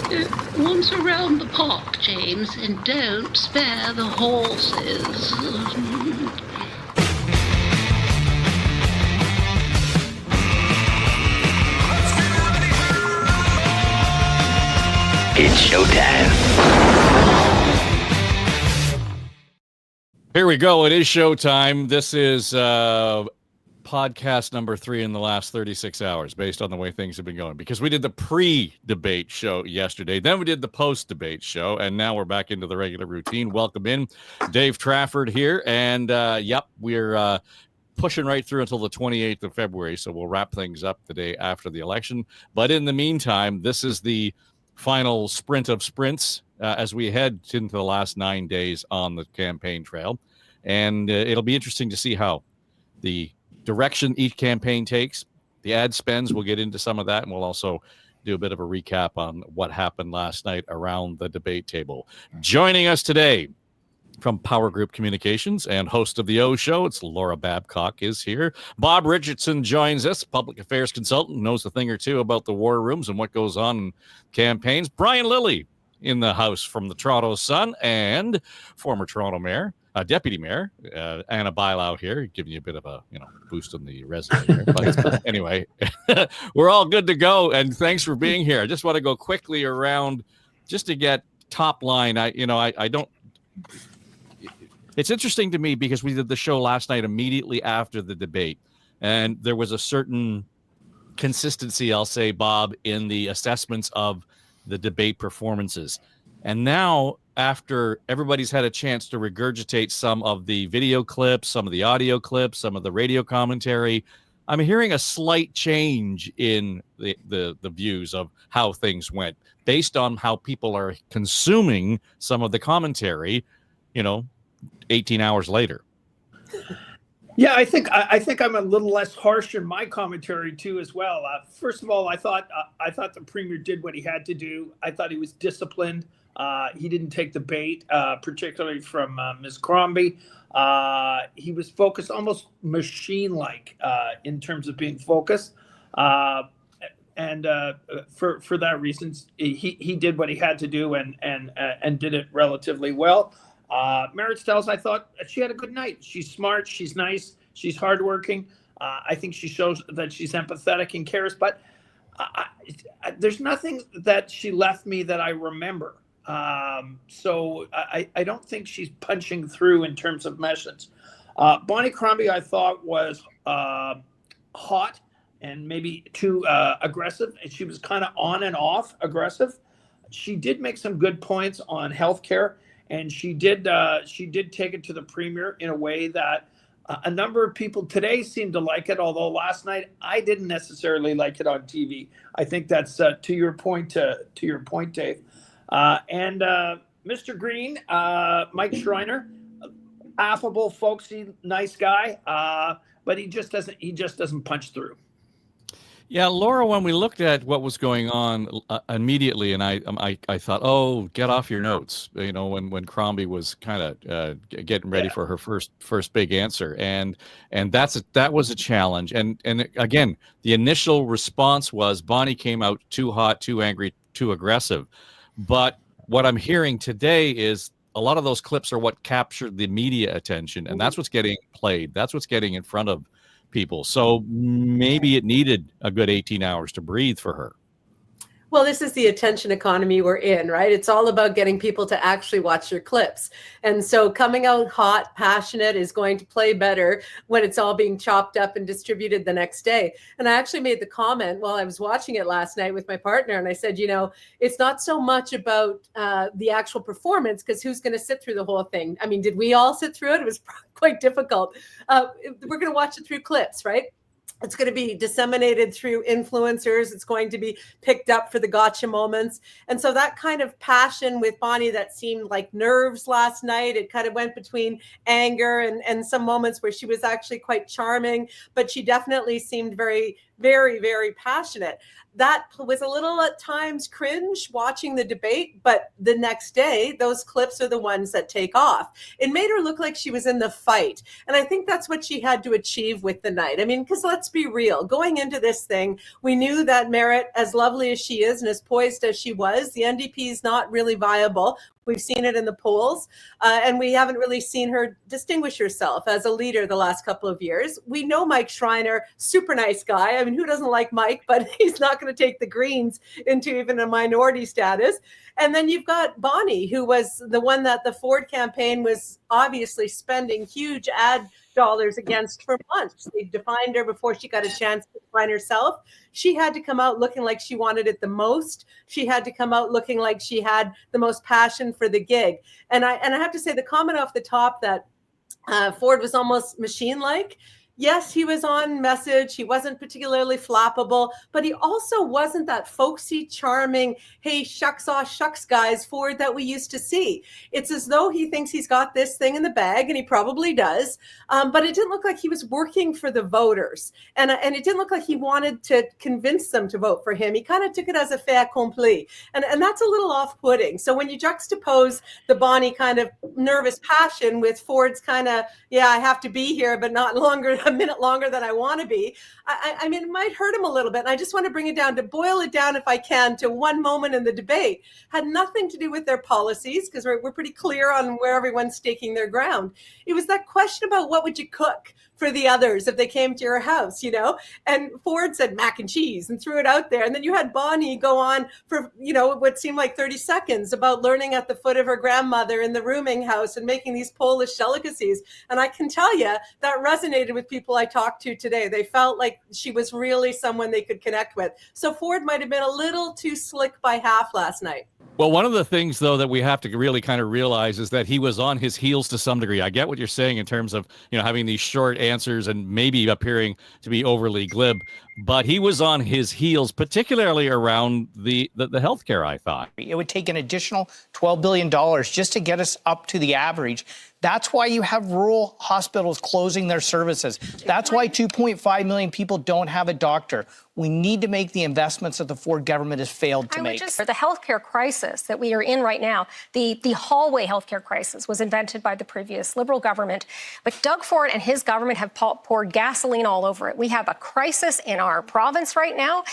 Once around the park, James, and don't spare the horses. It's showtime. Here we go. It is showtime. This is podcast number 3 in the last 36 hours, based on the way things have been going. Because we did the pre-debate show yesterday, then we did the post-debate show, and now we're back into the regular routine. Welcome in, Dave Trafford here, and we're pushing right through until the 28th of February, so we'll wrap things up the day after the election. But in the meantime, this is the final sprint of sprints as we head into the last 9 days on the campaign trail. And it'll be interesting to see how the direction each campaign takes, the ad spends. We'll get into some of that, and we'll also do a bit of a recap on what happened last night around the debate table. Joining us today from Powergroup Communications and host of the O Show, it's Laura Babcock is here. Bob Richardson joins us, public affairs consultant, knows a thing or two about the war rooms and what goes on in campaigns. Brian Lilley in the house from the Toronto Sun, and former Toronto mayor, deputy mayor, Anna Bailao here, giving you a bit of a boost on the resume here. But anyway, we're all good to go, and thanks for being here. I just want to go quickly around just to get top line. I don't. It's interesting to me because we did the show last night immediately after the debate, and there was a certain consistency, I'll say, Bob, in the assessments of the debate performances. And now, after everybody's had a chance to regurgitate some of the video clips, some of the audio clips, some of the radio commentary, I'm hearing a slight change in the views of how things went based on how people are consuming some of the commentary, 18 hours later. Yeah, I think I'm a little less harsh in my commentary too, as well. First of all, I thought the premier did what he had to do. I thought he was disciplined. He didn't take the bait, particularly from Ms. Crombie. He was focused, almost machine-like, in terms of being focused. And for that reason, he did what he had to do and did it relatively well. Merit Stells, I thought she had a good night. She's smart. She's nice. She's hardworking. I think she shows that she's empathetic and cares. But there's nothing that she left me that I remember. So I don't think she's punching through in terms of message. Bonnie Crombie, I thought, was hot and maybe too aggressive. And she was kind of on and off aggressive. She did make some good points on healthcare. And she did take it to the premier in a way that a number of people today seem to like it. Although last night I didn't necessarily like it on TV. I think that's to your point, Dave. And Mr. Green, Mike Schreiner, affable, folksy, nice guy, but he just doesn't punch through. Yeah, Laura, when we looked at what was going on immediately, and I thought, oh, get off your notes, when Crombie was kind of getting ready for her first big answer, and that was a challenge, and again, the initial response was Bonnie came out too hot, too angry, too aggressive, but what I'm hearing today is a lot of those clips are what captured the media attention, and that's what's getting played, that's what's getting in front of people. So maybe it needed a good 18 hours to breathe for her. Well, this is the attention economy we're in, right? It's all about getting people to actually watch your clips. And so coming out hot, passionate is going to play better when it's all being chopped up and distributed the next day. And I actually made the comment while I was watching it last night with my partner. And I said, it's not so much about the actual performance, because who's going to sit through the whole thing? I mean, did we all sit through it? It was quite difficult. We're going to watch it through clips, right? It's going to be disseminated through influencers. It's going to be picked up for the gotcha moments. And so that kind of passion with Bonnie that seemed like nerves last night, it kind of went between anger and some moments where she was actually quite charming, but she definitely seemed very very, very passionate. That was a little at times cringe watching the debate, but the next day, those clips are the ones that take off. It made her look like she was in the fight. And I think that's what she had to achieve with the night. I mean, because let's be real, going into this thing, we knew that Merritt, as lovely as she is and as poised as she was, the NDP is not really viable. We've seen it in the polls, and we haven't really seen her distinguish herself as a leader the last couple of years. We know Mike Schreiner, super nice guy. I mean, who doesn't like Mike, but he's not going to take the Greens into even a minority status. And then you've got Bonnie, who was the one that the Ford campaign was obviously spending huge ad dollars against for months. They defined her before she got a chance to define herself. She had to come out looking like she wanted it the most. She had to come out looking like she had the most passion for the gig. And I have to say, the comment off the top that Ford was almost machine-like. Yes, he was on message. He wasn't particularly flappable, but he also wasn't that folksy, charming, hey, shucks, aw, shucks, guys, Ford that we used to see. It's as though he thinks he's got this thing in the bag, and he probably does, but it didn't look like he was working for the voters, and it didn't look like he wanted to convince them to vote for him. He kind of took it as a fait accompli, and that's a little off-putting. So when you juxtapose the Bonnie kind of nervous passion with Ford's kind of, yeah, I have to be here, but not longer, a minute longer than I want to be. I mean, it might hurt him a little bit. And I just want to bring it down, to boil it down if I can, to one moment in the debate. Had nothing to do with their policies, because we're pretty clear on where everyone's staking their ground. It was that question about what would you cook for the others if they came to your house, you know? And Ford said mac and cheese and threw it out there. And then you had Bonnie go on for, you know, what seemed like 30 seconds about learning at the foot of her grandmother in the rooming house and making these Polish delicacies. And I can tell you that resonated with people I talked to today. They felt like she was really someone they could connect with. So Ford might have been a little too slick by half last night. Well, one of the things, though, that we have to really kind of realize is that he was on his heels to some degree. I get what you're saying in terms of, you know, having these short answers and maybe appearing to be overly glib, but he was on his heels, particularly around the healthcare, I thought. It would take an additional $12 billion just to get us up to the average. That's why you have rural hospitals closing their services. That's why 2.5 million people don't have a doctor. We need to make the investments that the Ford government has failed to make. The healthcare crisis that we are in right now, the hallway healthcare crisis, was invented by the previous Liberal government. But Doug Ford and his government have poured gasoline all over it. We have a crisis in our province right now.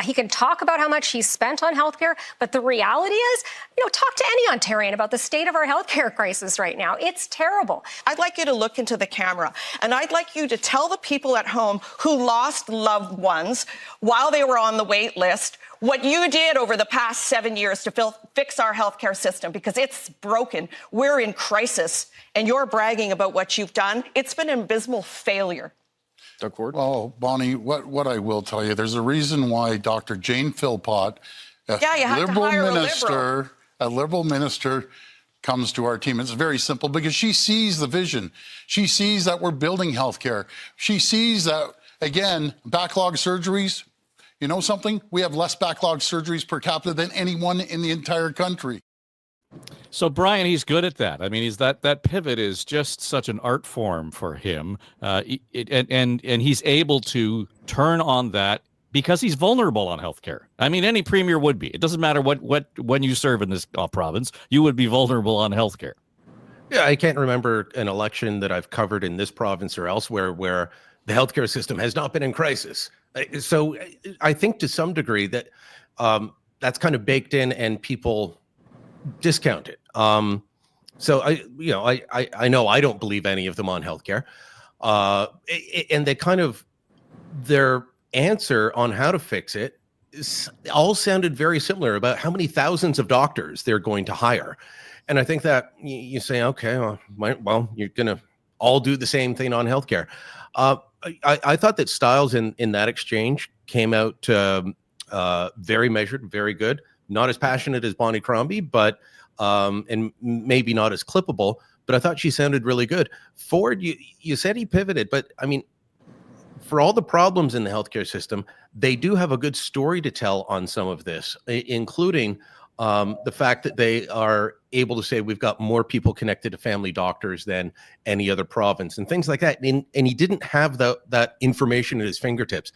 He can talk about how much he's spent on healthcare, but the reality is, you know, talk to any Ontarian about the state of our healthcare crisis right now. It's terrible. I'd like you to look into the camera, and I'd like you to tell the people at home who lost loved ones while they were on the wait list what you did over the past 7 years to fix our healthcare system, because it's broken. We're in crisis, and you're bragging about what you've done. It's been an abysmal failure. Doug Ford? Well, Bonnie, what I will tell you, there's a reason why Dr. Jane Philpott, a Liberal minister, comes to our team. It's very simple, because she sees the vision. She sees that we're building healthcare. She sees that, again, backlog surgeries. You know something? We have less backlog surgeries per capita than anyone in the entire country. So Brian, he's good at that. I mean, he's that pivot is just such an art form for him, and he's able to turn on that because he's vulnerable on healthcare. I mean, any premier would be. It doesn't matter when you serve in this province, you would be vulnerable on healthcare. Yeah, I can't remember an election that I've covered in this province or elsewhere where the healthcare system has not been in crisis. So I think to some degree that that's kind of baked in and people discount it. So I know I don't believe any of them on healthcare, and they kind of their answer on how to fix it all sounded very similar about how many thousands of doctors they're going to hire. And I think that you say, okay, well, you're going to all do the same thing on healthcare. I thought that Stiles in that exchange came out very measured, very good, not as passionate as Bonnie Crombie, but and maybe not as clippable, but I thought she sounded really good. Ford, you said he pivoted, but I mean, for all the problems in the healthcare system, they do have a good story to tell on some of this, including the fact that they are able to say we've got more people connected to family doctors than any other province and things like that. And he didn't have that information at his fingertips.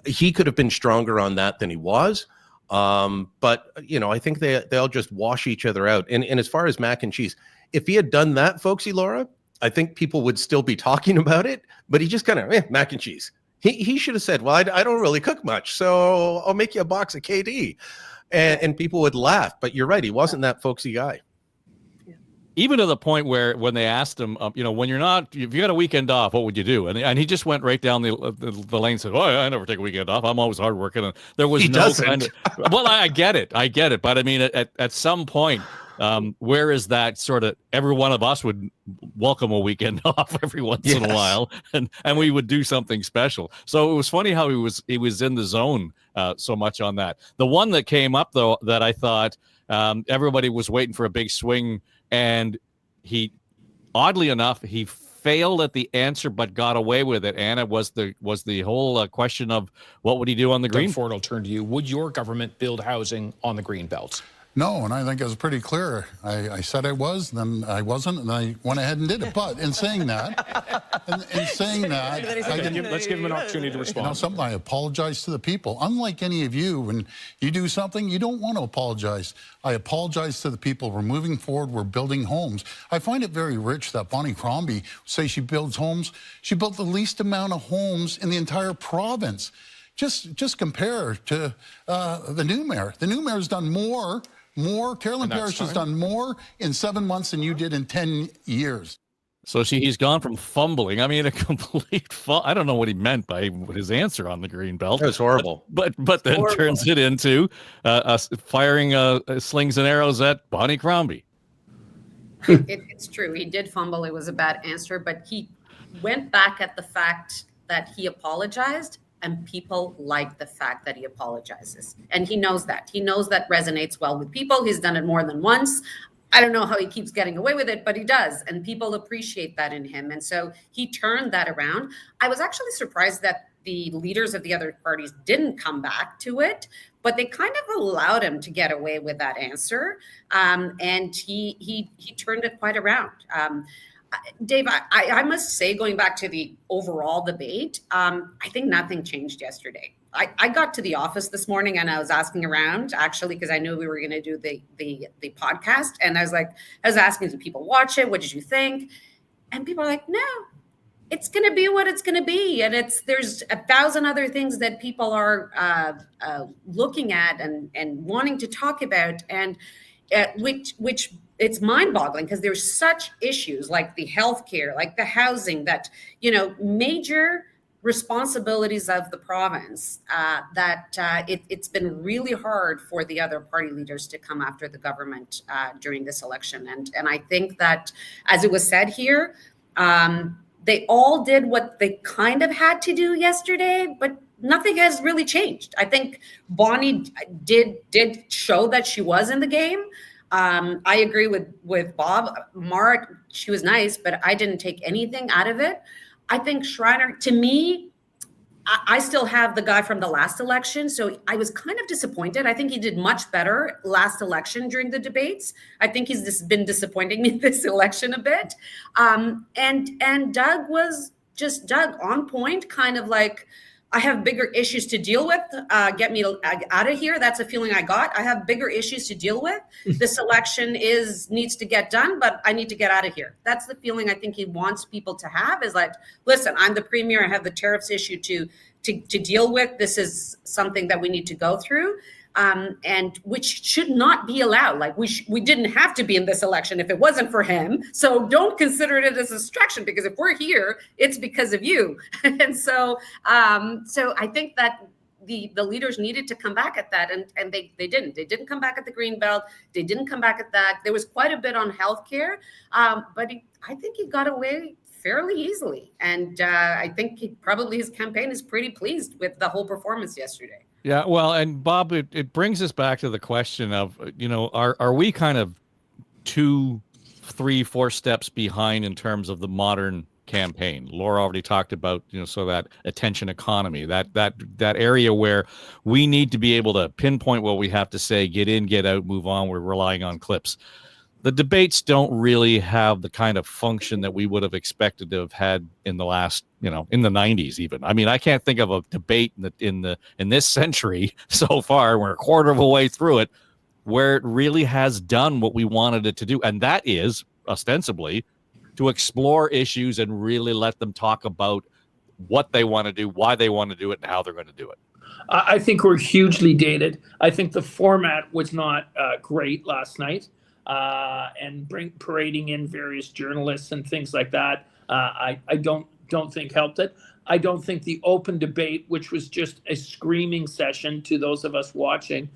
he could have been stronger on that than he was. But I think they'll just wash each other out. And as far as mac and cheese, if he had done that, folksy Laura, I think people would still be talking about it. But he just kind of mac and cheese. He should have said, well, I don't really cook much, so I'll make you a box of KD, and people would laugh. But you're right, he wasn't that folksy guy. Even to the point where when they asked him, when if you got a weekend off, what would you do? And he just went right down the lane and said, oh, I never take a weekend off. I'm always hardworking. And there was well, I get it. But I mean, at some point, where is that sort of, every one of us would welcome a weekend off every once in a while, and we would do something special. So it was funny how he was in the zone so much on that. The one that came up, though, that I thought everybody was waiting for a big swing, and he, oddly enough, he failed at the answer but got away with it. And it was the whole question of what would he do on the green? Doug Ford, I'll turn to you. Would your government build housing on the green belt? No, and I think it was pretty clear. I said I was, then I wasn't, and I went ahead and did it. But in saying that, let's give him an opportunity to respond. Something, I apologize to the people. Unlike any of you, when you do something, you don't want to apologize. I apologize to the people. We're moving forward. We're building homes. I find it very rich that Bonnie Crombie say she builds homes. She built the least amount of homes in the entire province. Just compare to the new mayor. The new mayor's done more. Carolyn Parrish has done more in 7 months than you did in 10 years. So he's gone from fumbling. I mean, a complete I don't know what he meant by his answer on the green belt. That was horrible. But then horrible. Turns it into firing slings and arrows at Bonnie Crombie. It's true. He did fumble. It was a bad answer, but he went back at the fact that he apologized. And people like the fact that he apologizes. And he knows that. He knows that resonates well with people. He's done it more than once. I don't know how he keeps getting away with it, but he does. And people appreciate that in him. And so he turned that around. I was actually surprised that the leaders of the other parties didn't come back to it, but they kind of allowed him to get away with that answer. And he turned it quite around. Dave, I must say, going back to the overall debate, I think nothing changed yesterday. I got to the office this morning and I was asking around, actually, because I knew we were going to do the podcast. And I was asking, do people watch it? What did you think? And people are like, no, it's going to be what it's going to be. And there's 1,000 other things that people are looking at and wanting to talk about, and which it's mind-boggling, because there's such issues like the healthcare, like the housing, that, major responsibilities of the province, that it's been really hard for the other party leaders to come after the government during this election. And I think that, as it was said here, they all did what they kind of had to do yesterday, but nothing has really changed. I think Bonnie did show that she was in the game. I agree with Bob. Mara, she was nice, but I didn't take anything out of it. I think Schreiner, to me, I still have the guy from the last election, so I was kind of disappointed. I think he did much better last election during the debates. I think he's just been disappointing me this election a bit. And Doug was just on point, kind of like, I have bigger issues to deal with. Get me out of here. That's a feeling I got. I have bigger issues to deal with. This election needs to get done, but I need to get out of here. That's the feeling I think he wants people to have, is like, listen, I'm the premier. I have the tariffs issue to deal with. This is something that we need to go through. And which should not be allowed. Like we didn't have to be in this election if it wasn't for him. So don't consider it as a distraction, because if we're here, it's because of you. And so I think that the leaders needed to come back at that, and they didn't. They didn't come back at the green belt. They didn't come back at that. There was quite a bit on healthcare, but I think he got away fairly easily. And I think his campaign is pretty pleased with the whole performance yesterday. Yeah, well, and Bob, it brings us back to the question of, are we kind of 2, 3, 4 steps behind in terms of the modern campaign? Laura already talked about, so that attention economy, that area where we need to be able to pinpoint what we have to say, get in, get out, move on. We're relying on clips. the debates don't really have the kind of function that we would have expected to have had in the last, in the 90s even. I mean, I can't think of a debate in this century so far, we're a quarter of a way through it, where it really has done what we wanted it to do. And that is ostensibly to explore issues and really let them talk about what they want to do, why they want to do it, and how they're going to do it. I think we're hugely dated. I think the format was not great last night, and parading in various journalists and things like that. I don't think helped it. I don't think the open debate, which was just a screaming session to those of us watching,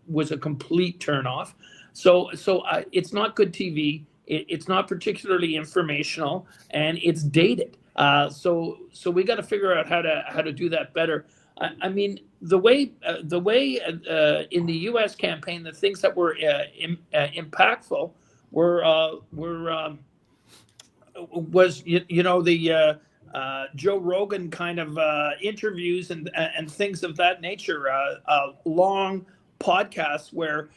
was a complete turnoff. So it's not good TV. It's not particularly informational, and it's dated. So we got to figure out how to do that better. I mean, the way in the U.S. campaign, the things that were impactful was the Joe Rogan kind of interviews and things of that nature, long podcasts where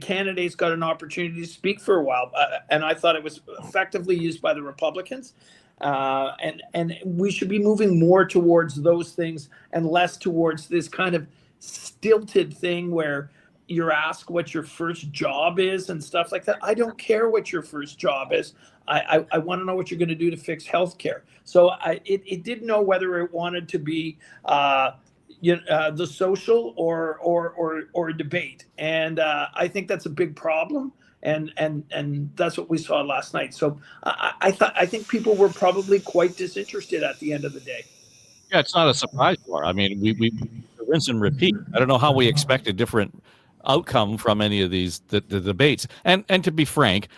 candidates got an opportunity to speak for a while, and I thought it was effectively used by the Republicans. And we should be moving more towards those things and less towards this kind of stilted thing where you're asked what your first job is and stuff like that. I don't care what your first job is. I want to know what you're going to do to fix healthcare. So it didn't know whether it wanted to be the social or debate, and I think that's a big problem. And that's what we saw last night. So I think people were probably quite disinterested at the end of the day. Yeah, it's not a surprise, Laura. I mean, we rinse and repeat. I don't know how we expect a different outcome from any of these the debates. And to be frank,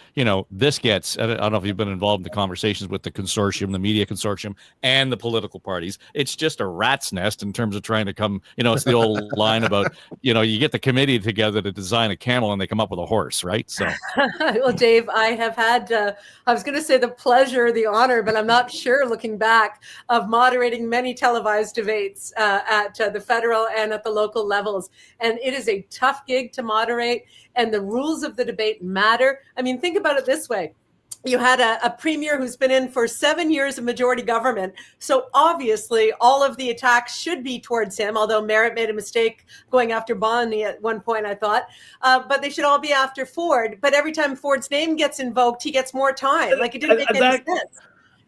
this gets, I don't know if you've been involved in the conversations with the consortium, the media consortium, and the political parties. It's just a rat's nest in terms of trying to come, it's the old line about, you get the committee together to design a camel and they come up with a horse, right? So, well, Dave, I have had, I was going to say the pleasure, the honor, but I'm not sure looking back, of moderating many televised debates at the federal and at the local levels. And it is a tough gig to moderate, and the rules of the debate matter. I mean, think about it this way. You had a premier who's been in for 7 years of majority government. So obviously all of the attacks should be towards him, although Merritt made a mistake going after Bonnie at one point, I thought. But they should all be after Ford. But every time Ford's name gets invoked, he gets more time. Like, it didn't make any sense.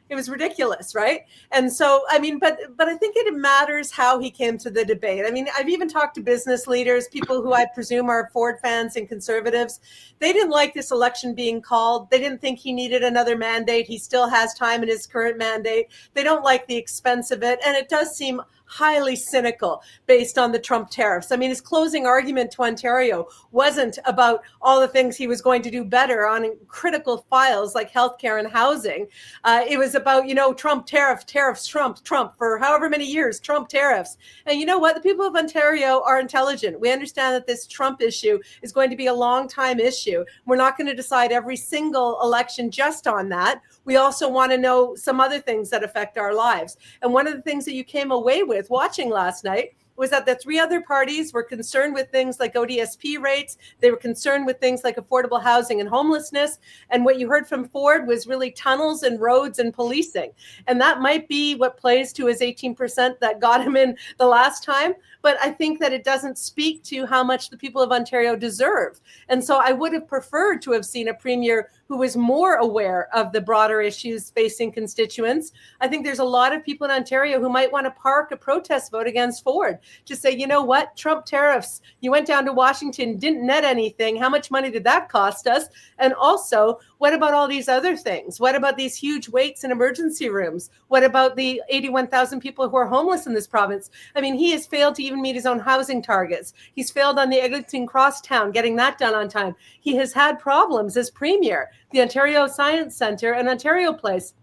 It was ridiculous, right? And so, I mean, but I think it matters how he came to the debate. I mean, I've even talked to business leaders, people who I presume are Ford fans and conservatives. They didn't like this election being called. They didn't think he needed another mandate. He still has time in his current mandate. They don't like the expense of it. And it does seem highly cynical based on the Trump tariffs. I mean, his closing argument to Ontario wasn't about all the things he was going to do better on critical files like healthcare and housing. It was about, Trump tariffs, Trump for however many years, Trump tariffs. And you know what? The people of Ontario are intelligent. We understand that this Trump issue is going to be a long time issue. We're not going to decide every single election just on that. We also want to know some other things that affect our lives. And one of the things that you came away with watching last night was that the three other parties were concerned with things like ODSP rates. They were concerned with things like affordable housing and homelessness. And what you heard from Ford was really tunnels and roads and policing. And that might be what plays to his 18% that got him in the last time. But I think that it doesn't speak to how much the people of Ontario deserve. And so I would have preferred to have seen a premier who was more aware of the broader issues facing constituents. I think there's a lot of people in Ontario who might want to park a protest vote against Ford. Just say, you know what, Trump tariffs, you went down to Washington, didn't net anything. How much money did that cost us? And also, what about all these other things? What about these huge waits in emergency rooms? What about the 81,000 people who are homeless in this province? I mean, he has failed to even meet his own housing targets. He's failed on the Eglinton Crosstown, getting that done on time. He has had problems as premier. The Ontario Science Centre and Ontario Place.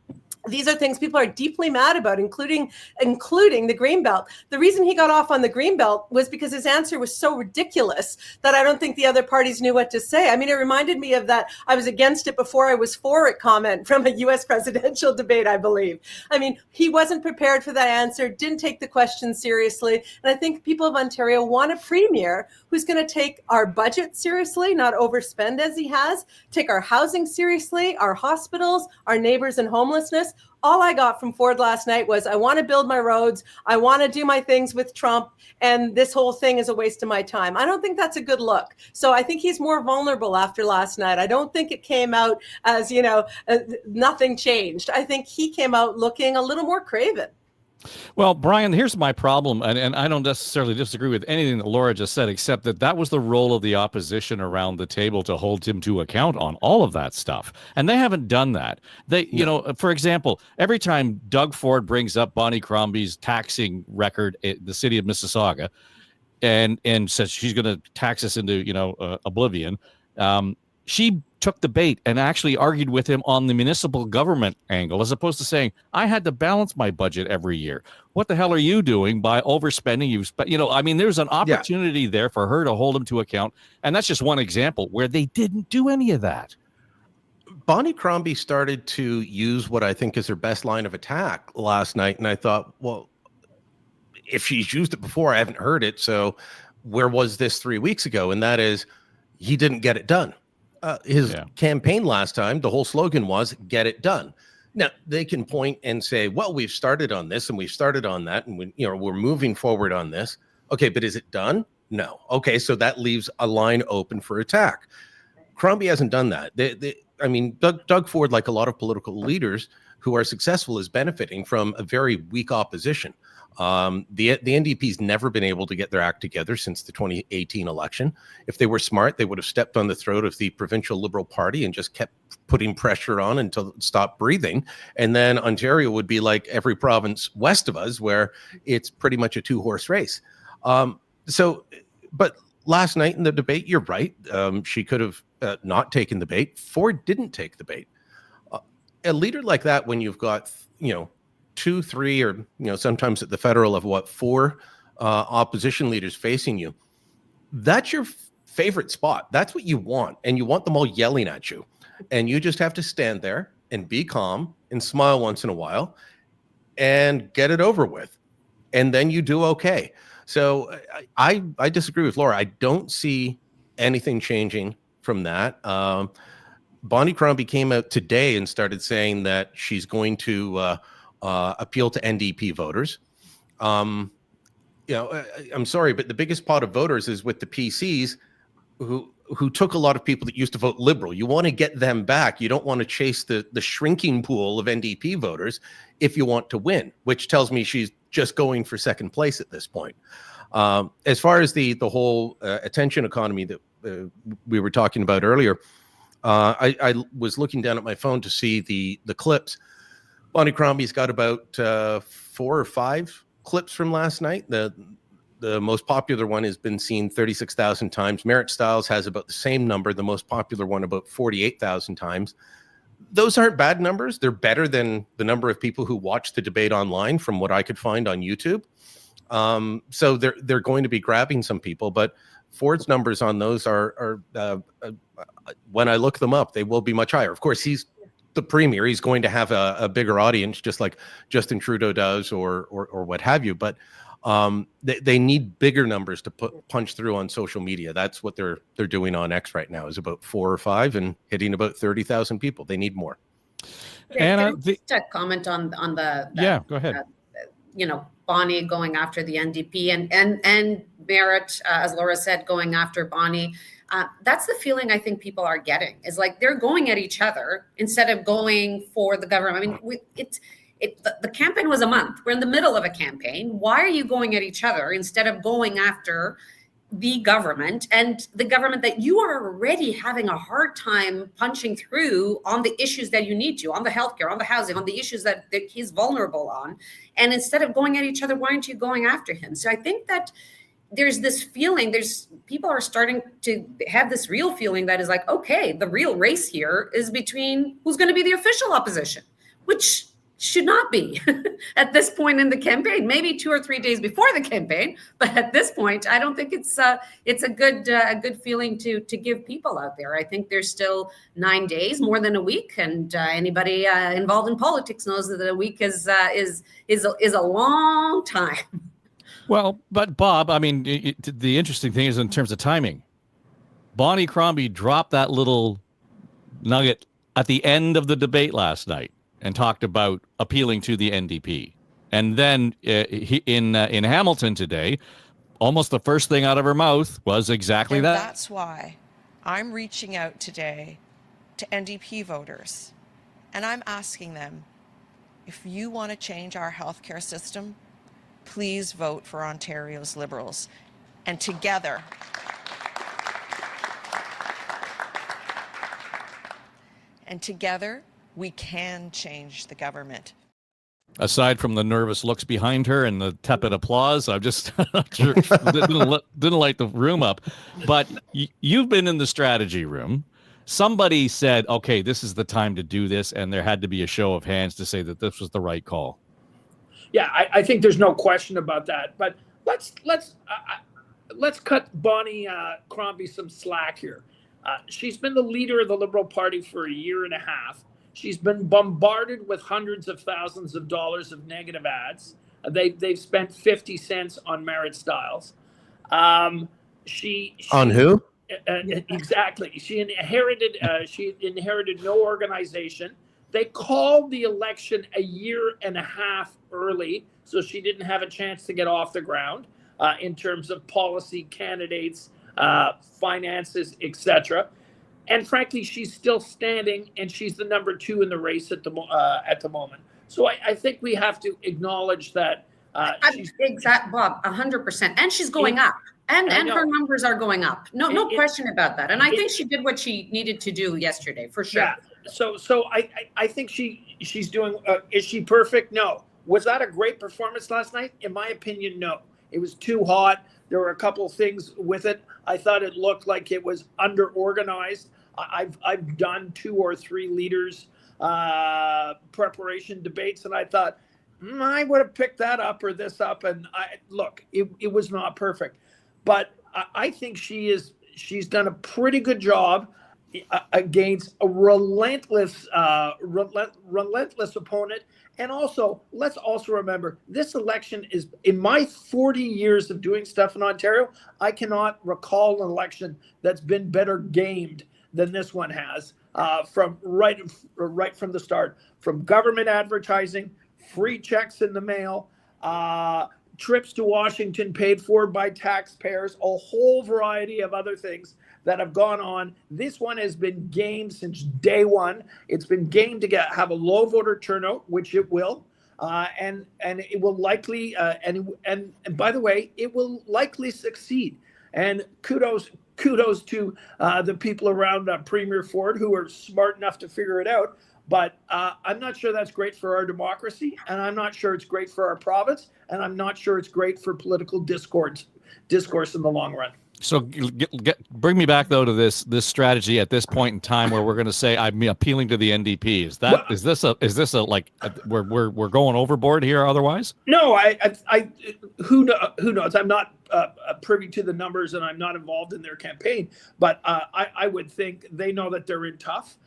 These are things people are deeply mad about, including the Greenbelt. The reason he got off on the Greenbelt was because his answer was so ridiculous that I don't think the other parties knew what to say. I mean, it reminded me of that I was against it before I was for it comment from a U.S. presidential debate, I believe. I mean, he wasn't prepared for that answer, didn't take the question seriously. And I think people of Ontario want a premier who's going to take our budget seriously, not overspend as he has, take our housing seriously, our hospitals, our neighbors and homelessness. All I got from Ford last night was, I want to build my roads, I want to do my things with Trump, and this whole thing is a waste of my time. I don't think that's a good look. So I think he's more vulnerable after last night. I don't think it came out as, nothing changed. I think he came out looking a little more craven. Well, Brian, here's my problem, and I don't necessarily disagree with anything that Laura just said, except that was the role of the opposition around the table, to hold him to account on all of that stuff. And they haven't done that. For example, every time Doug Ford brings up Bonnie Crombie's taxing record in the city of Mississauga and says she's going to tax us into, oblivion, she took the bait and actually argued with him on the municipal government angle, as opposed to saying, I had to balance my budget every year. What the hell are you doing by overspending? There's an opportunity there for her to hold him to account. And that's just one example where they didn't do any of that. Bonnie Crombie started to use what I think is her best line of attack last night. And I thought, well, if she's used it before, I haven't heard it. So where was this 3 weeks ago? And that is, he didn't get it done. His campaign last time, the whole slogan was, get it done. Now, they can point and say, well, we've started on this and we've started on that, and we're moving forward on this. Okay, but is it done? No. Okay, so that leaves a line open for attack. Crombie hasn't done that. Doug Ford, like a lot of political leaders who are successful, is benefiting from a very weak opposition. The NDP's never been able to get their act together since the 2018 election. If they were smart, they would have stepped on the throat of the provincial Liberal Party and just kept putting pressure on until it stopped breathing. And then Ontario would be like every province west of us, where it's pretty much a two-horse race. But last night in the debate, you're right. She could have not taken the bait. Ford didn't take the bait. A leader like that, when you've got, 2, 3, or sometimes at the federal level, 4 opposition leaders facing you, that's your favorite spot. That's what you want, and you want them all yelling at you, and you just have to stand there and be calm and smile once in a while and get it over with, and then you do okay. So I disagree with Laura. I don't see anything changing from that. Bonnie Crombie came out today and started saying that she's going to appeal to NDP voters. I'm sorry, but the biggest pot of voters is with the PCs, who took a lot of people that used to vote Liberal. You want to get them back. You don't want to chase the shrinking pool of NDP voters if you want to win, which tells me she's just going for second place at this point. As far as the whole attention economy that we were talking about earlier, I was looking down at my phone to see the clips. Bonnie Crombie's got about 4 or 5 clips from last night. The most popular one has been seen 36,000 times. Merritt Stiles has about the same number, the most popular one about 48,000 times. Those aren't bad numbers. They're better than the number of people who watch the debate online from what I could find on YouTube. So they're going to be grabbing some people, but Ford's numbers on those are when I look them up, they will be much higher. Of course, he's the premier. He's going to have a bigger audience, just like Justin Trudeau does, or what have you. But they need bigger numbers to punch through on social media. That's what they're doing on X right now, is about 4 or 5 and hitting about 30,000 people. They need more. Anna, just a comment on the go ahead. Bonnie going after the NDP and Merritt, as Laura said, going after Bonnie. That's the feeling I think people are getting, is like they're going at each other instead of going for the government. I mean, the campaign was a month. We're in the middle of a campaign. Why are you going at each other instead of going after the government, and the government that you are already having a hard time punching through on the issues that you need to, on the healthcare, on the housing, on the issues that he's vulnerable on? And instead of going at each other, why aren't you going after him? So I think that there's this feeling, people are starting to have this real feeling that is like, okay, the real race here is between who's going to be the official opposition, which should not be at this point in the campaign. Maybe 2 or 3 days before the campaign, but at this point, I don't think it's a good feeling to give people out there. I think there's still 9 days, more than a week, and anybody involved in politics knows that a week is a long time. Well, but Bob, I mean, the interesting thing is in terms of timing. Bonnie Crombie dropped that little nugget at the end of the debate last night and talked about appealing to the NDP. And then in Hamilton today, almost the first thing out of her mouth was exactly that. That's why I'm reaching out today to NDP voters, and I'm asking them, if you want to change our healthcare system, please vote for Ontario's Liberals. And together, we can change the government. Aside from the nervous looks behind her and the tepid applause, I'm just not sure, didn't light the room up. But you've been in the strategy room. Somebody said, okay, this is the time to do this, and there had to be a show of hands to say that this was the right call. Yeah, I think there's no question about that. But let's cut Bonnie Crombie some slack here. She's been the leader of the Liberal Party for a year and a half. She's been bombarded with hundreds of thousands of dollars of negative ads. They've spent 50 cents on Merit Styles. She on who? Exactly. She inherited no organization. They called the election a year and a half early, so she didn't have a chance to get off the ground in terms of policy, candidates, finances, etc. And frankly, she's still standing, and she's the number 2 in the race at the moment. So I think we have to acknowledge that. Bob, 100%, and she's going up, and her numbers are going up. No question about that. And I think she did what she needed to do yesterday, for sure. Yeah. So I think she's doing. Is she perfect? No. Was that a great performance last night? In my opinion, no. It was too hot. There were a couple of things with it. I thought it looked like it was under-organized. I've done 2 or 3 leaders preparation debates, and I thought I would have picked that up or this up. And it was not perfect, but I think she's done a pretty good job against a relentless opponent. And also, let's also remember, this election is, in my 40 years of doing stuff in Ontario, I cannot recall an election that's been better gamed than this one has, from right from the start, from government advertising, free checks in the mail, trips to Washington paid for by taxpayers, a whole variety of other things that have gone on. This one has been gamed since day one. It's been gamed to have a low voter turnout, which it will, and it will likely and by the way, it will likely succeed. And kudos to the people around Premier Ford who are smart enough to figure it out. But I'm not sure that's great for our democracy, and I'm not sure it's great for our province, and I'm not sure it's great for political discourse in the long run. So bring me back though to this strategy at this point in time where we're going to say I'm appealing to the NDP. Is this a like we're going overboard here otherwise? No, who knows? I'm not privy to the numbers, and I'm not involved in their campaign. But I would think they know that they're in tough.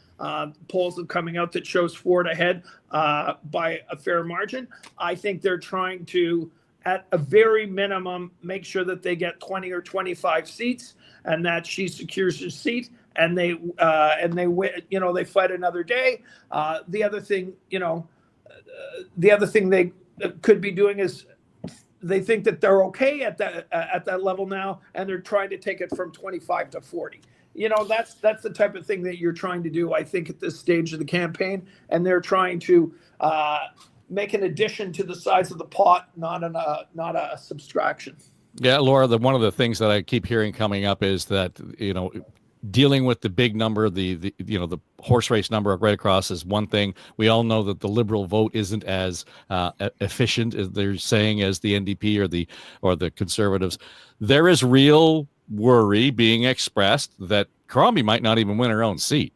Polls are coming out that shows Ford ahead by a fair margin. I think they're trying to, at a very minimum, make sure that they get 20 or 25 seats, and that she secures her seat, and they win. They fight another day. The other thing they could be doing is they think that they're okay at that level now, and they're trying to take it from 25 to 40. That's the type of thing that you're trying to do, I think, at this stage of the campaign, and they're trying to make an addition to the size of the pot, not a subtraction. Yeah, Laura, one of the things that I keep hearing coming up is that, dealing with the big number, the horse race number right across is one thing. We all know that the Liberal vote isn't as efficient as they're saying as the NDP or the Conservatives. There is real worry being expressed that Crombie might not even win her own seat.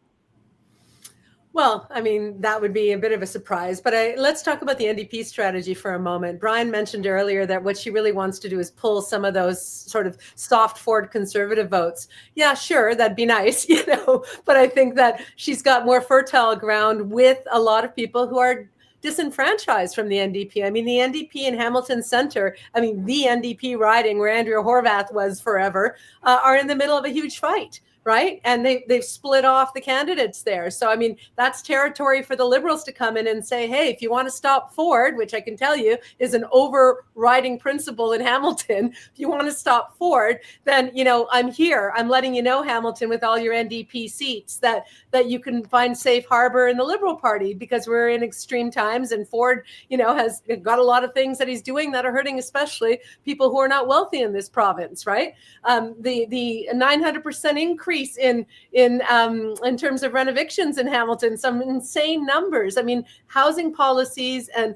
Well, I mean, that would be a bit of a surprise, but let's talk about the NDP strategy for a moment. Brian mentioned earlier that what she really wants to do is pull some of those sort of soft Ford conservative votes. Yeah, sure, that'd be nice, but I think that she's got more fertile ground with a lot of people who are disenfranchised from the NDP. I mean, the NDP in Hamilton Centre, the NDP riding where Andrea Horwath was forever, are in the middle of a huge fight. Right. And they've split off the candidates there. So, I mean, that's territory for the Liberals to come in and say, hey, if you want to stop Ford, which I can tell you is an overriding principle in Hamilton, if you want to stop Ford, then, I'm here. I'm letting you know, Hamilton, with all your NDP seats, that you can find safe harbor in the Liberal Party, because we're in extreme times. And Ford, has got a lot of things that he's doing that are hurting, especially people who are not wealthy in this province. Right. The 900% increase in terms of renovictions in Hamilton, some insane numbers. I mean, housing policies and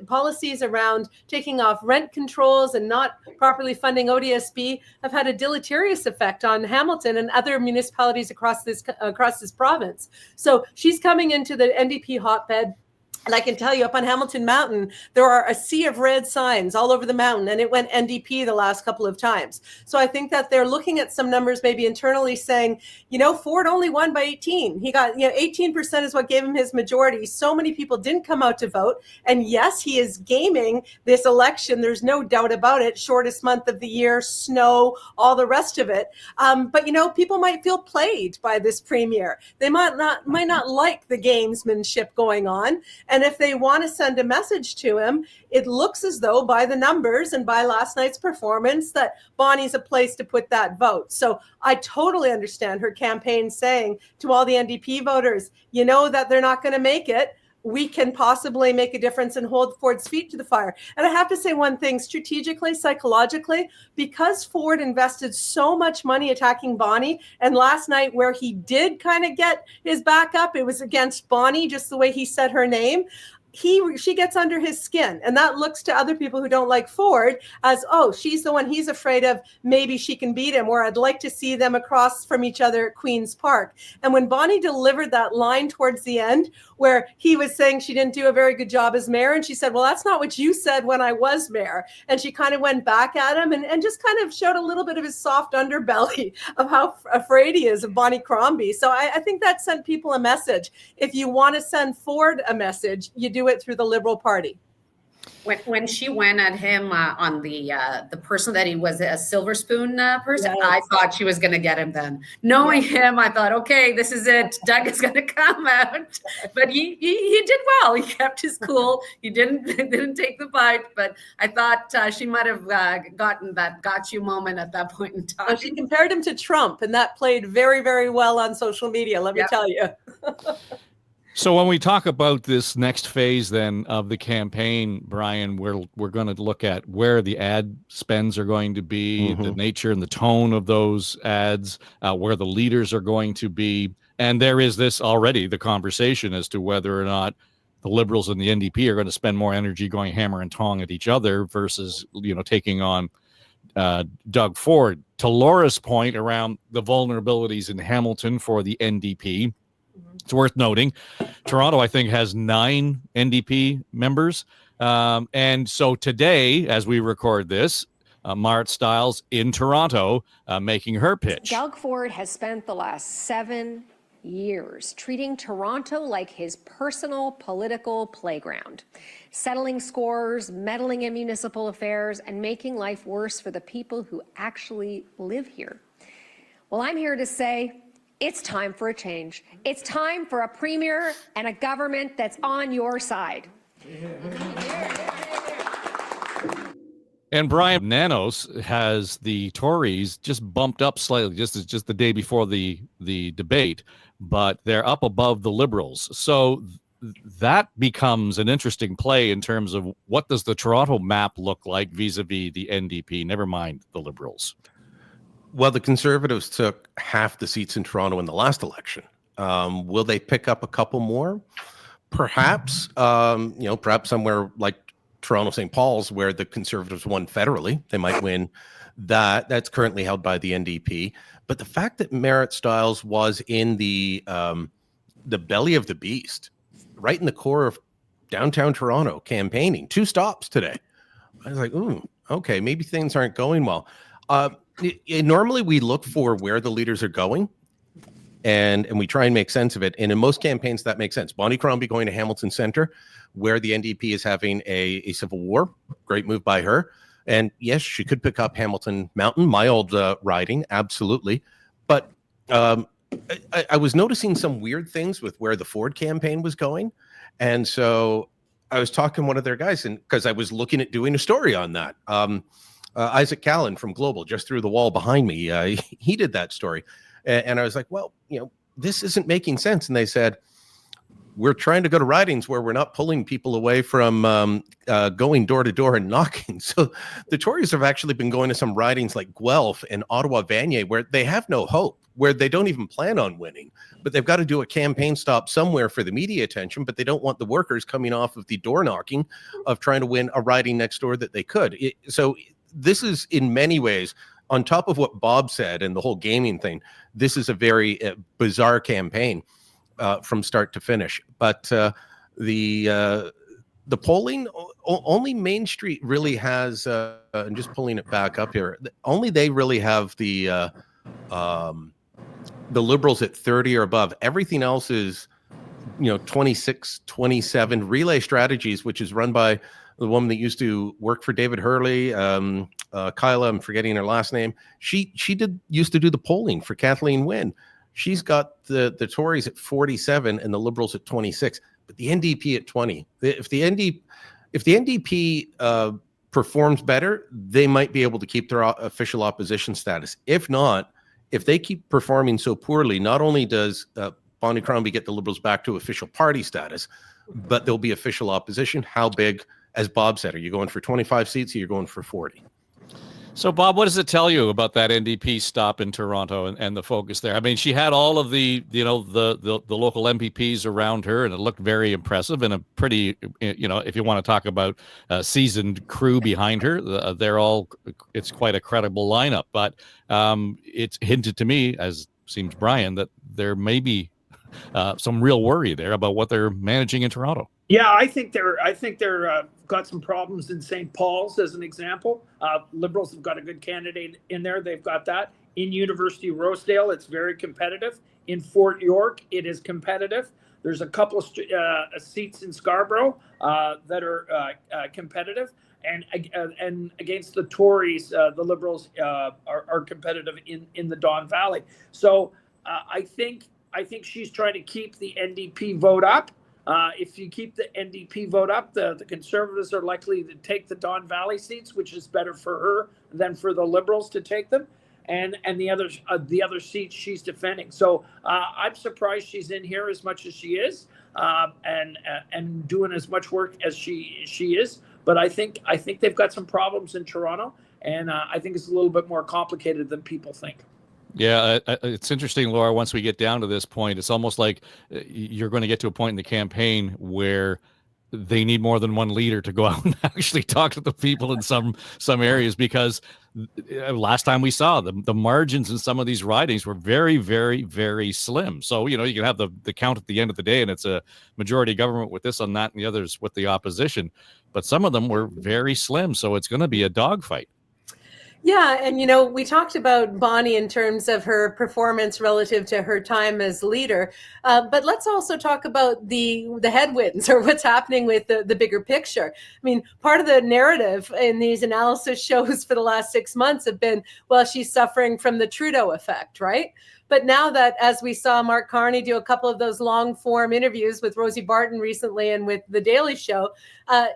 policies around taking off rent controls and not properly funding ODSP have had a deleterious effect on Hamilton and other municipalities across this province. So she's coming into the NDP hotbed. And I can tell you, up on Hamilton Mountain, there are a sea of red signs all over the mountain, and it went NDP the last couple of times. So I think that they're looking at some numbers maybe internally saying, Ford only won by 18. He got, 18% is what gave him his majority. So many people didn't come out to vote. And yes, he is gaming this election. There's no doubt about it. Shortest month of the year, snow, all the rest of it. But, people might feel played by this premier. They might not like the gamesmanship going on. And if they want to send a message to him, it looks as though by the numbers and by last night's performance that Bonnie's a place to put that vote. So I totally understand her campaign saying to all the NDP voters, that they're not going to make it. We can possibly make a difference and hold Ford's feet to the fire. And I have to say one thing, strategically, psychologically, because Ford invested so much money attacking Bonnie, and last night where he did kind of get his back up, it was against Bonnie, just the way he said her name. She gets under his skin, and that looks to other people who don't like Ford as, oh, she's the one he's afraid of. Maybe she can beat him, or I'd like to see them across from each other at Queen's Park. And when Bonnie delivered that line towards the end where he was saying she didn't do a very good job as mayor, and she said, well, that's not what you said when I was mayor. And she kind of went back at him and just kind of showed a little bit of his soft underbelly of how afraid he is of Bonnie Crombie. So I think that sent people a message. If you want to send Ford a message, you do it through the Liberal Party. When she went at him on the person that he was a silver spoon person, yes. I thought she was going to get him then. Knowing him, I thought, okay, this is it. Doug is going to come out. But he did well. He kept his cool. He didn't take the bite. But I thought she might have gotten that got you moment at that point in time. Well, she compared him to Trump, and that played very, very well on social media, let me tell you. So when we talk about this next phase then of the campaign, Brian, we're going to look at where the ad spends are going to be, the nature and the tone of those ads, where the leaders are going to be. And there is this already, the conversation as to whether or not the Liberals and the NDP are going to spend more energy going hammer and tong at each other versus, taking on Doug Ford. To Laura's point around the vulnerabilities in Hamilton for the NDP, it's worth noting, Toronto, I think, has 9 NDP members. And so today, as we record this, Marit Stiles in Toronto making her pitch. Doug Ford has spent the last 7 years treating Toronto like his personal political playground, settling scores, meddling in municipal affairs, and making life worse for the people who actually live here. Well, I'm here to say, it's time for a change. It's time for a premier and a government that's on your side. And Brian, Nanos has the Tories just bumped up slightly, just the day before the debate, but they're up above the Liberals. So that becomes an interesting play in terms of what does the Toronto map look like vis-a-vis the NDP, never mind the Liberals. Well, the Conservatives took half the seats in Toronto in the last election. Will they pick up a couple more? Perhaps, perhaps somewhere like Toronto, St. Paul's, where the Conservatives won federally, they might win that. That's currently held by the NDP. But the fact that Marit Stiles was in the the belly of the beast, right in the core of downtown Toronto, campaigning. 2 stops today. I was like, ooh, okay, maybe things aren't going well. Normally we look for where the leaders are going, and we try and make sense of it. And in most campaigns, that makes sense. Bonnie Crombie going to Hamilton Centre, where the NDP is having a civil war. Great move by her. And yes, she could pick up Hamilton Mountain, my old riding, absolutely. But I was noticing some weird things with where the Ford campaign was going. And so I was talking to one of their guys, and because I was looking at doing a story on that. Isaac Callan from Global, just through the wall behind me, he did that story. And I was like, well, this isn't making sense. And they said, we're trying to go to ridings where we're not pulling people away from going door to door and knocking. So the Tories have actually been going to some ridings like Guelph and Ottawa-Vanier, where they have no hope, where they don't even plan on winning, but they've got to do a campaign stop somewhere for the media attention, but they don't want the workers coming off of the door knocking of trying to win a riding next door that they could. So this is, in many ways, on top of what Bob said and the whole gaming thing, this is a very bizarre campaign from start to finish. But the polling, only Main Street really has, I'm just pulling it back up here, only they really have the Liberals at 30 or above. Everything else is, 26, 27. Relay Strategies, which is run by the woman that used to work for David Hurley, Kyla, I'm forgetting her last name. She used to do the polling for Kathleen Wynne. She's got the Tories at 47 and the Liberals at 26, but the NDP at 20. If the NDP performs better, they might be able to keep their official opposition status. If not, if they keep performing so poorly, not only does Bonnie Crombie get the Liberals back to official party status, but there'll be official opposition. How big? As Bob said, are you going for 25 seats or you're going for 40? So, Bob, what does it tell you about that NDP stop in Toronto and the focus there? I mean, she had all of the local MPPs around her, and it looked very impressive and a pretty, if you want to talk about a seasoned crew behind her, it's quite a credible lineup. But it's hinted to me, as seems Brian, that there may be some real worry there about what they're managing in Toronto. Yeah, I think they're got some problems in St. Paul's, as an example. Liberals have got a good candidate in there. They've got that. In University Rosedale, it's very competitive. In Fort York, it is competitive. There's a couple of seats in Scarborough that are competitive. And against the Tories, the Liberals are competitive in the Don Valley. So I think she's trying to keep the NDP vote up. If you keep the NDP vote up, the Conservatives are likely to take the Don Valley seats, which is better for her than for the Liberals to take them, and the other seats she's defending. So I'm surprised she's in here as much as she is, and doing as much work as she is. But I think they've got some problems in Toronto, and I think it's a little bit more complicated than people think. Yeah, it's interesting, Laura, once we get down to this point, it's almost like you're going to get to a point in the campaign where they need more than one leader to go out and actually talk to the people in some areas, because last time we saw the margins in some of these ridings were very, very, very slim. So, you can have the count at the end of the day, and it's a majority government with this on that and the others with the opposition. But some of them were very slim, so it's going to be a dogfight. Yeah, and we talked about Bonnie in terms of her performance relative to her time as leader, but let's also talk about the headwinds, or what's happening with the bigger picture. I mean, part of the narrative in these analysis shows for the last 6 months have been, well, she's suffering from the Trudeau effect, right? But now that, as we saw Mark Carney do a couple of those long form interviews with Rosie Barton recently and with The Daily Show,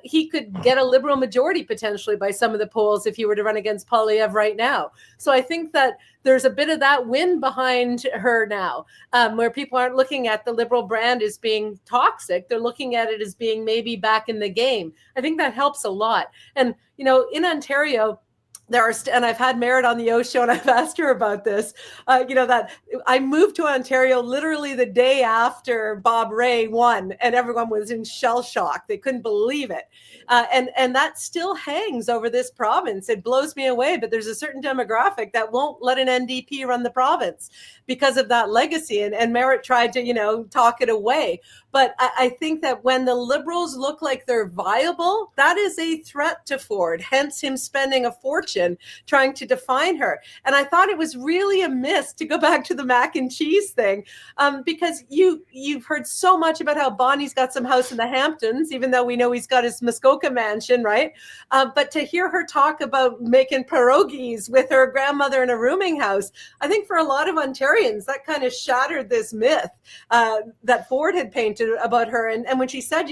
he could get a Liberal majority potentially by some of the polls if he were to run against Poilievre right now. So I think that there's a bit of that win behind her now, where people aren't looking at the Liberal brand as being toxic. They're looking at it as being maybe back in the game. I think that helps a lot. And, in Ontario, and I've had Merritt on the O show and I've asked her about this, that I moved to Ontario literally the day after Bob Rae won, and everyone was in shell shock. They couldn't believe it. And that still hangs over this province. It blows me away, but there's a certain demographic that won't let an NDP run the province because of that legacy. And Merritt tried to, talk it away. But I think that when the Liberals look like they're viable, that is a threat to Ford, hence him spending a fortune trying to define her. And I thought it was really a miss to go back to the mac and cheese thing, because you've heard so much about how Bonnie's got some house in the Hamptons, even though we know he's got his Muskoka mansion, right? But to hear her talk about making pierogies with her grandmother in a rooming house, I think for a lot of Ontarians, that kind of shattered this myth that Ford had painted about her. And when she said,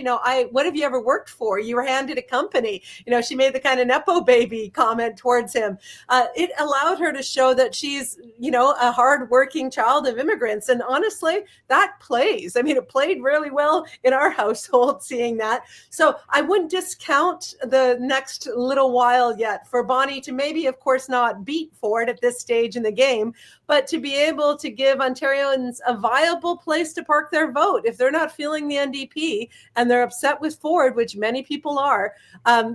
what have you ever worked for? You were handed a company. She made the kind of Nepo baby comment towards him. It allowed her to show that she's, a hardworking child of immigrants. And honestly, that plays. I mean, it played really well in our household seeing that. So I wouldn't discount the next little while yet for Bonnie to maybe, of course, not beat Ford at this stage in the game, but to be able to give Ontarians a viable place to park their vote. If they're not feeling the NDP and they're upset with Ford, which many people are,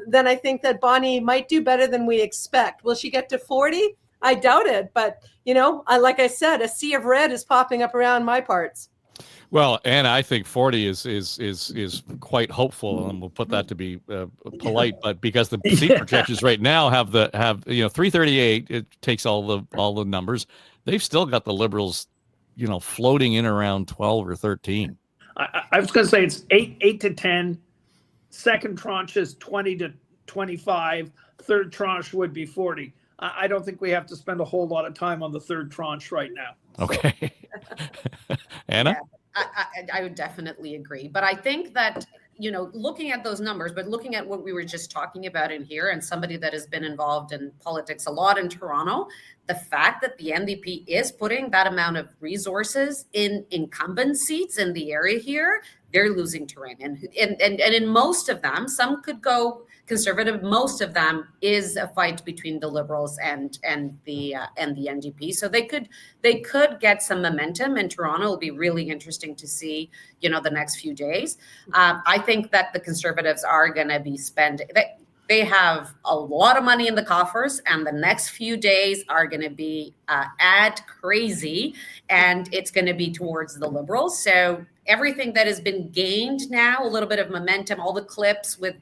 then I think that Bonnie might do better than we expect. Will she get to 40? I doubt it. But, like I said, a sea of red is popping up around my parts. Well, and I think 40 is quite hopeful, and we'll put that to be polite. But because the seat projections right now have 338, it takes all the numbers. They've still got the Liberals, floating in around 12 or 13. I was going to say it's 8 to 10. Second tranche is 20 to 25. Third tranche would be 40. I don't think we have to spend a whole lot of time on the third tranche right now. Okay. Anna? Yeah, I would definitely agree. But I think that, looking at those numbers, but looking at what we were just talking about in here, and somebody that has been involved in politics a lot in Toronto, the fact that the NDP is putting that amount of resources in incumbent seats in the area here, they're losing terrain. And in most of them, some could go Conservative, most of them is a fight between the Liberals and the NDP. So they could get some momentum in Toronto. It'll be really interesting to see, the next few days. I think that the Conservatives are going to be spending. They have a lot of money in the coffers, and the next few days are going to be ad crazy, and it's going to be towards the Liberals. So everything that has been gained now, a little bit of momentum, all the clips with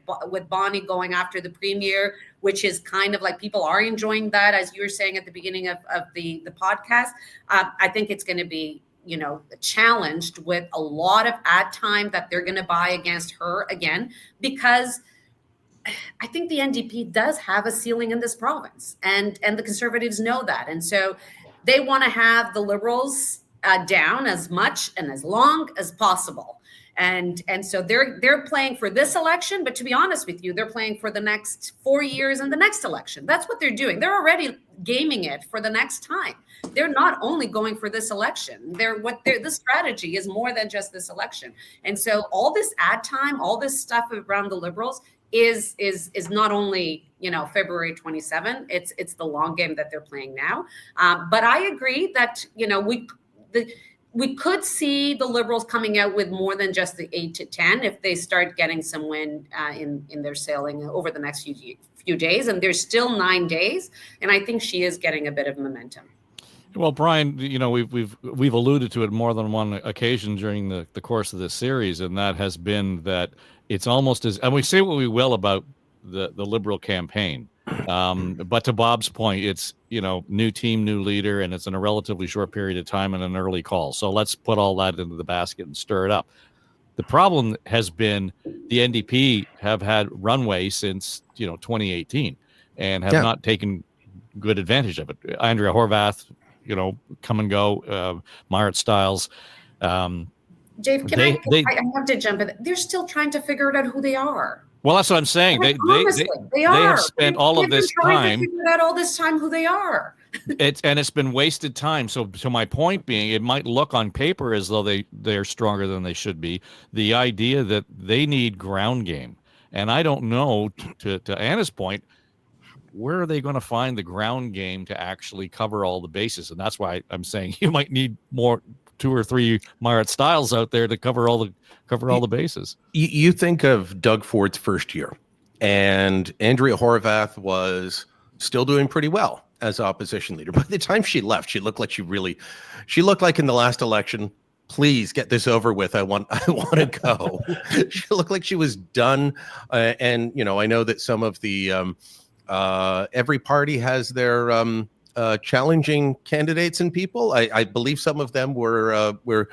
Bonnie going after the premier, which is kind of like people are enjoying that, as you were saying at the beginning of the podcast. I think it's going to be, challenged with a lot of ad time that they're going to buy against her again, because I think the NDP does have a ceiling in this province, and the Conservatives know that. And so they want to have the Liberals down as much and as long as possible. And so they're playing for this election, but to be honest with you, they're playing for the next 4 years and the next election. That's what they're doing. They're already gaming it for the next time. They're not only going for this election. The strategy is more than just this election. And so all this ad time, all this stuff around the Liberals is not only, February 27. It's the long game that they're playing now. But I agree that, we could see the Liberals coming out with more than just the 8 to 10 if they start getting some wind in their sailing over the next few days. And there's still 9 days, and I think she is getting a bit of momentum. Well, Brian, we've alluded to it more than one occasion during the course of this series, and that has been that it's almost and we say what we will about the Liberal campaign. But to Bob's point, it's, new team, new leader, and it's in a relatively short period of time and an early call. So let's put all that into the basket and stir it up. The problem has been the NDP have had runway since, 2018 and have not taken good advantage of it. Andrea Horvath, come and go, Marit Stiles. Dave, I have to jump in. They're still trying to figure out who they are. Well, that's what I'm saying. They have spent all of this time. Figure out all this time who they are. It's been wasted time. So to my point being, it might look on paper as though they're stronger than they should be. The idea that they need ground game, and I don't know, to Anna's point, where are they going to find the ground game to actually cover all the bases? And that's why I'm saying you might need more 2 or 3 Marat Stiles out there to cover all the bases. You think of Doug Ford's first year, and Andrea Horwath was still doing pretty well as opposition leader. By the time she left, she looked like she looked like in the last election, please get this over with. I want to go. She looked like she was done. And, I know that some of the, every party has their challenging candidates and people. I believe some of them were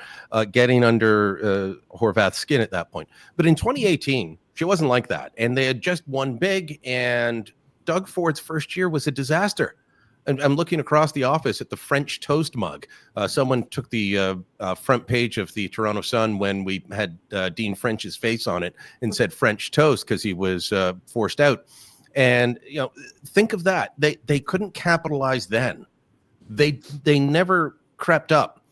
getting under Horwath's skin at that point. But in 2018, she wasn't like that. And they had just won big, and Doug Ford's first year was a disaster. And I'm looking across the office at the French toast mug. Someone took the front page of the Toronto Sun when we had Dean French's face on it and said French toast because he was forced out. And think of that. They couldn't capitalize then. They never crept up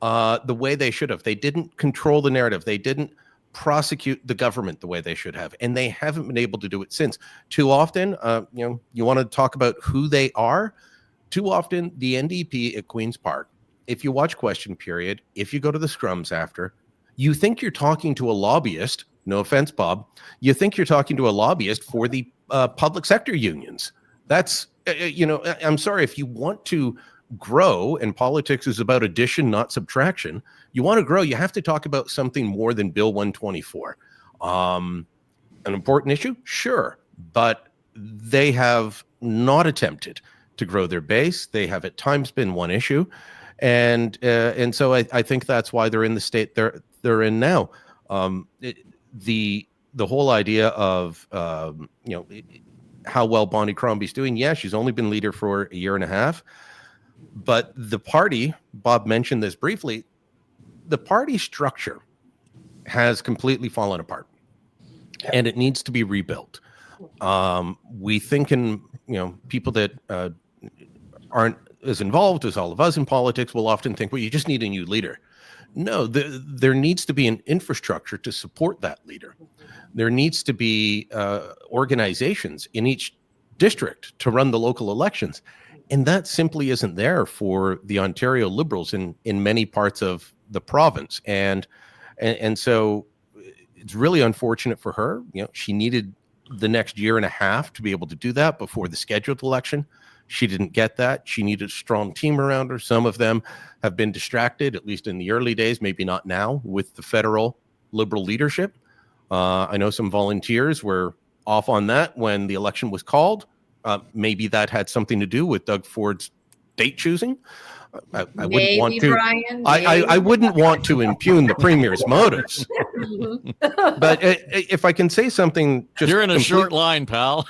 the way they should have. They didn't control the narrative. They didn't prosecute the government the way they should have, and they haven't been able to do it since. Too often, you want to talk about who they are. Too often, the NDP at Queen's Park, if you watch Question Period, if you go to the scrums after, you think you're talking to a lobbyist. No offense, Bob. You think you're talking to a lobbyist for the public sector unions. That's, I'm sorry, if you want to grow, and politics is about addition, not subtraction, you want to grow, you have to talk about something more than Bill 124. An important issue? Sure. But they have not attempted to grow their base. They have at times been one issue. And so I think that's why they're in the state they're in now. The whole idea of, how well Bonnie Crombie's doing. Yeah, she's only been leader for a year and a half. But the party, Bob mentioned this briefly, the party structure has completely fallen apart, and it needs to be rebuilt. We think in, people that aren't as involved as all of us in politics will often think, well, you just need a new leader. No, there needs to be an infrastructure to support that leader. There needs to be organizations in each district to run the local elections. And that simply isn't there for the Ontario Liberals in many parts of the province. And so it's really unfortunate for her. She needed the next year and a half to be able to do that before the scheduled election. She didn't get that. She needed a strong team around her. Some of them have been distracted, at least in the early days, maybe not now, with the federal Liberal leadership. I know some volunteers were off on that when the election was called. Maybe that had something to do with Doug Ford's date choosing. I wouldn't want to. Brian, I wouldn't want to impugn the premier's motives. But if I can say something, you're in a short line, pal.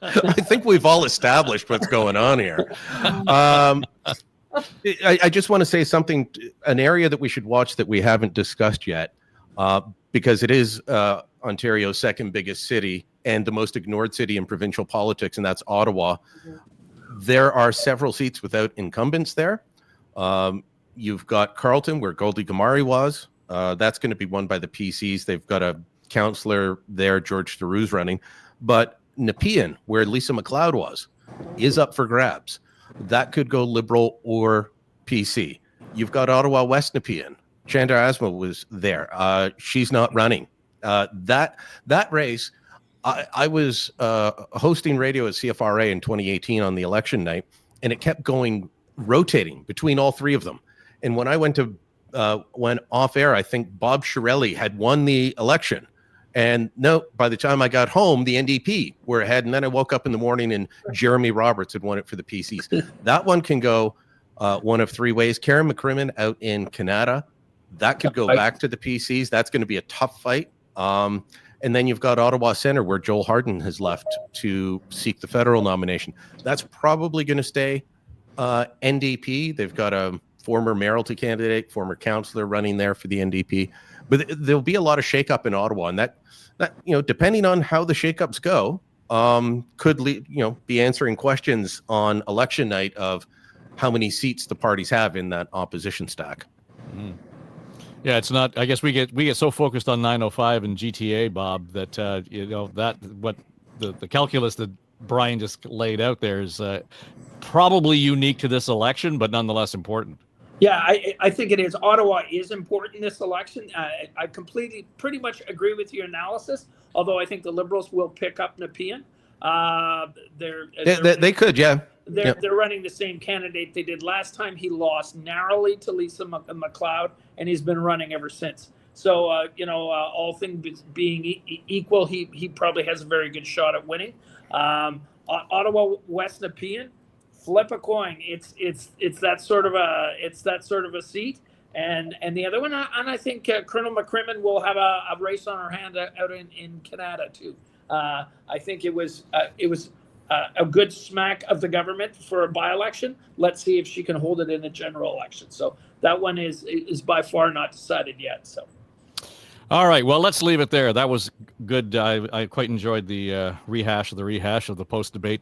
I think we've all established what's going on here. I just want to say something, an area that we should watch that we haven't discussed yet, because it is Ontario's second biggest city and the most ignored city in provincial politics, and that's Ottawa. There are several seats without incumbents there. You've got Carleton, where Goldie Gamari was. That's going to be won by the PCs. They've got a councillor there, George Theroux's running. But Nepean, where Lisa MacLeod was, is up for grabs. That could go Liberal or PC. You've got Ottawa West Nepean. Chandra Asma was there. She's not running. That race, I was hosting radio at CFRA in 2018 on the election night, and it kept rotating between all three of them. And when I went off air, I think Bob Shirelli had won the election. And no, by the time I got home, the NDP were ahead. And then I woke up in the morning and Jeremy Roberts had won it for the PCs. That one can go one of three ways. Karen McCrimmon out in Canada, that could go back to the PCs. That's going to be a tough fight. And then you've got Ottawa Centre, where Joel Harden has left to seek the federal nomination. That's probably going to stay NDP. They've got a former mayoralty candidate, former councillor running there for the NDP. But there'll be a lot of shakeup in Ottawa, and that depending on how the shakeups go, could be answering questions on election night of how many seats the parties have in that opposition stack. Mm. Yeah, it's not. I guess we get so focused on 905 and GTA, Bob, that that what the calculus that Brian just laid out there is probably unique to this election, but nonetheless important. Yeah, I think it is. Ottawa is important in this election. I pretty much agree with your analysis, although I think the Liberals will pick up Nepean. They could, yeah. They're running the same candidate they did last time. He lost narrowly to Lisa MacLeod, and he's been running ever since. So, all things being equal, he probably has a very good shot at winning. Ottawa West Nepean, flip a coin. It's that sort of a seat. And the other one, and I think Colonel McCrimmon will have a race on her hand out in Canada too. I think it was a good smack of the government for a by-election. Let's see if she can hold it in a general election. So that one is by far not decided yet. So. All right. Well, let's leave it there. That was good. I quite enjoyed the rehash of the post-debate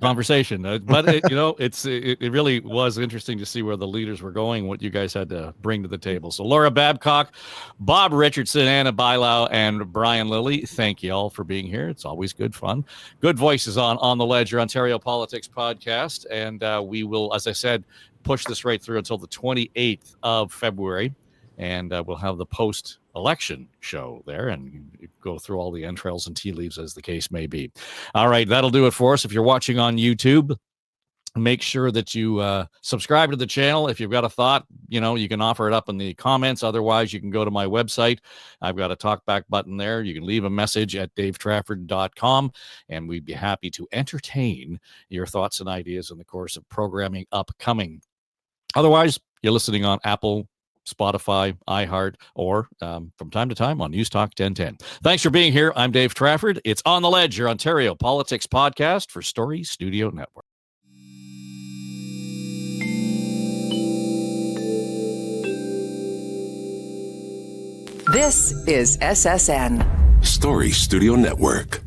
conversation. But it really was interesting to see where the leaders were going, what you guys had to bring to the table. So Laura Babcock, Bob Richardson, Anna Bailao, and Brian Lilley, thank you all for being here. It's always good fun. Good voices on the Ledger Ontario Politics podcast. And we will, as I said, push this right through until the 28th of February. And we'll have the post-election show there and go through all the entrails and tea leaves as the case may be. All right, that'll do it for us. If you're watching on YouTube, make sure that you subscribe to the channel. If you've got a thought, you can offer it up in the comments. Otherwise, you can go to my website. I've got a talkback button there. You can leave a message at davetrafford.com, and we'd be happy to entertain your thoughts and ideas in the course of programming upcoming. Otherwise, you're listening on Apple, Spotify, iHeart, or from time to time on News Talk 1010. Thanks for being here. I'm Dave Trafford. It's On the Ledge, your Ontario Politics podcast for Story Studio Network. This is SSN. Story Studio Network.